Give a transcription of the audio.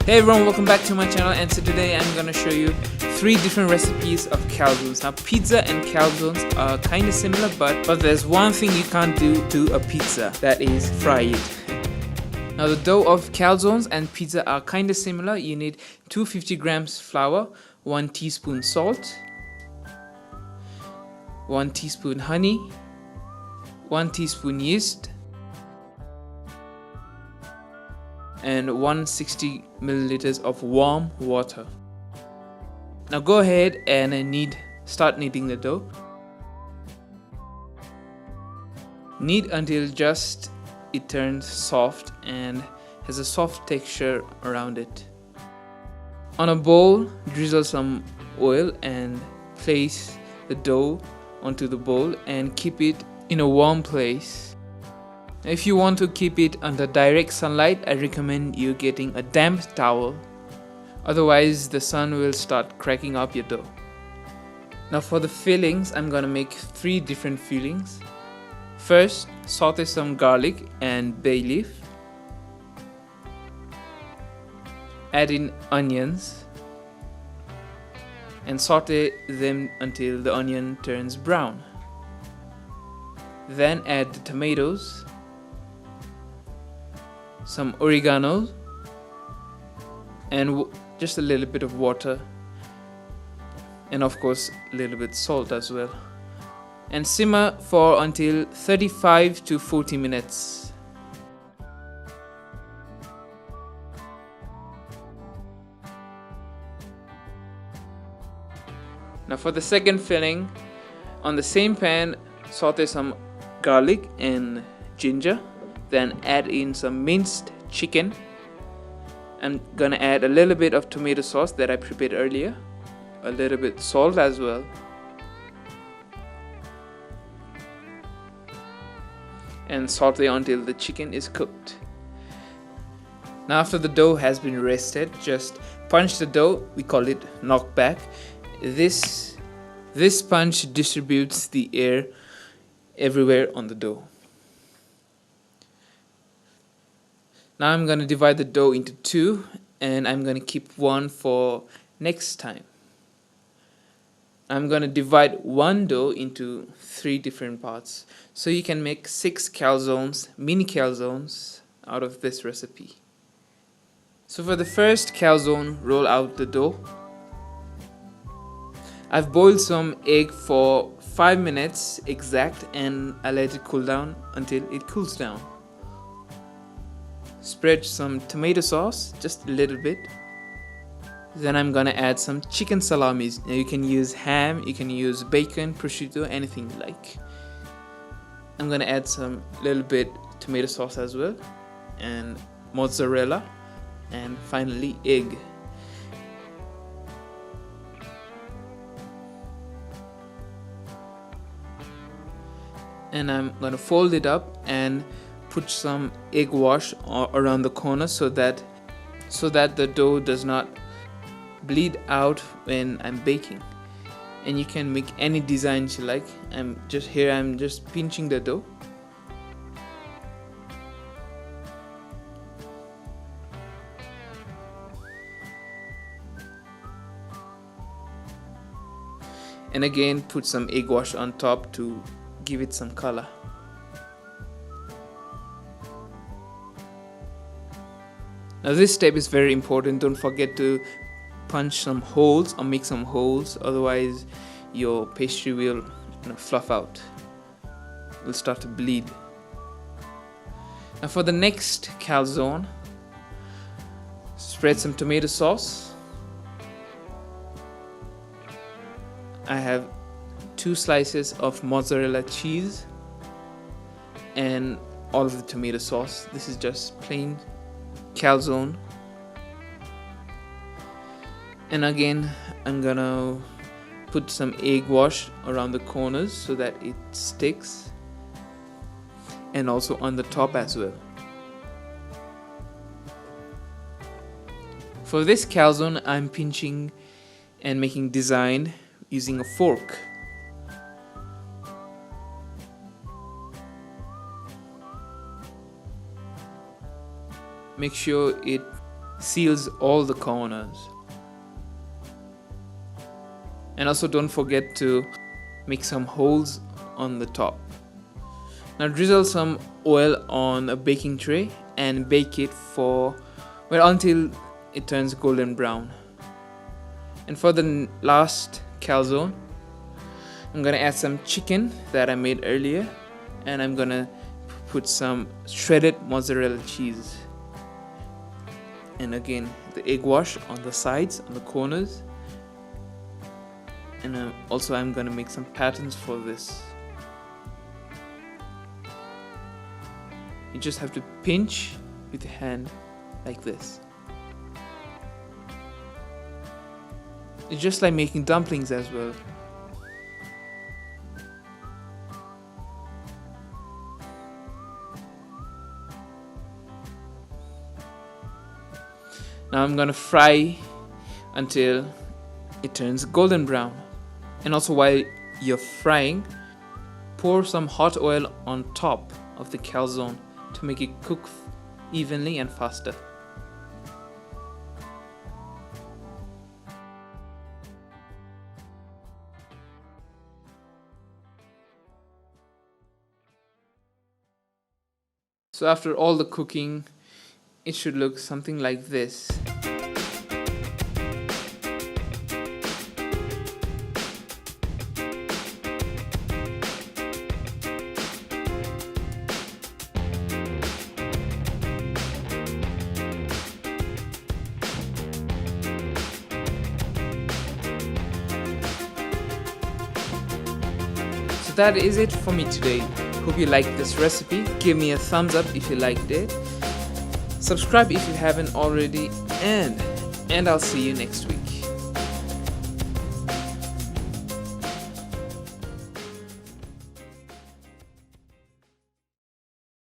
Hey everyone, welcome back to my channel, and so today I'm gonna show you 3 different recipes of calzones. Now pizza and calzones are kind of similar, but there's one thing you can't do to a pizza, that is fry it. Now the dough of calzones and pizza are kind of similar. You need 250 grams flour, 1 teaspoon salt, 1 teaspoon honey, 1 teaspoon yeast, and 160 milliliters of warm water. Now go ahead and start kneading the dough. Knead until just it turns soft and has a soft texture around it. On a bowl, drizzle some oil and place the dough onto the bowl and keep it in a warm place. If you want to keep it under direct sunlight, I recommend you getting a damp towel. Otherwise, the sun will start cracking up your dough. Now for the fillings, I'm gonna make 3 different fillings. First, saute some garlic and bay leaf. Add in onions and saute them until the onion turns brown. Then add the tomatoes, some oregano, and just a little bit of water, and of course a little bit salt as well, and simmer for until 35 to 40 minutes. Now for the second filling, on the same pan, saute some garlic and ginger. Then add in some minced chicken. I'm gonna add a little bit of tomato sauce that I prepared earlier, a little bit salt as well, and saute until the chicken is cooked. Now after the dough has been rested, just punch the dough. We call it knockback. This punch distributes the air everywhere on the dough. Now I'm going to divide the dough into 2, and I'm going to keep one for next time. I'm going to divide one dough into 3 different parts, so you can make 6 calzones, mini calzones, out of this recipe. So for the first calzone, roll out the dough. I've boiled some egg for 5 minutes exact, and I let it cool down until it cools down. Spread some tomato sauce, just a little bit. Then I'm gonna add some chicken salamis. Now you can use ham, you can use bacon, prosciutto, anything you like. I'm gonna add some little bit tomato sauce as well, and mozzarella, and finally egg. And I'm gonna fold it up and put some egg wash around the corner so that the dough does not bleed out when I'm baking. And you can make any designs you like. I'm just pinching the dough. And again, put some egg wash on top to give it some color. Now this step is very important. Don't forget to punch some holes or make some holes, otherwise your pastry will fluff out. It will start to bleed. Now for the next calzone, spread some tomato sauce. I have 2 slices of mozzarella cheese and all of the tomato sauce. This is just plain calzone. And again, I'm gonna put some egg wash around the corners so that it sticks, and also on the top as well. For this calzone, I'm pinching and making design using a fork. Make sure it seals all the corners. And also don't forget to make some holes on the top. Now drizzle some oil on a baking tray and bake it for until it turns golden brown. And for the last calzone, I'm gonna add some chicken that I made earlier, and I'm gonna put some shredded mozzarella cheese, and again the egg wash on the sides, on the corners, and also I'm gonna make some patterns for this. You just have to pinch with your hand like this. It's just like making dumplings as well. Now I'm gonna fry until it turns golden brown. And also while you're frying, pour some hot oil on top of the calzone to make it cook evenly and faster. So after all the cooking, it should look something like this. So that is it for me today. Hope you liked this recipe. Give me a thumbs up if you liked it. Subscribe if you haven't already, and I'll see you next week.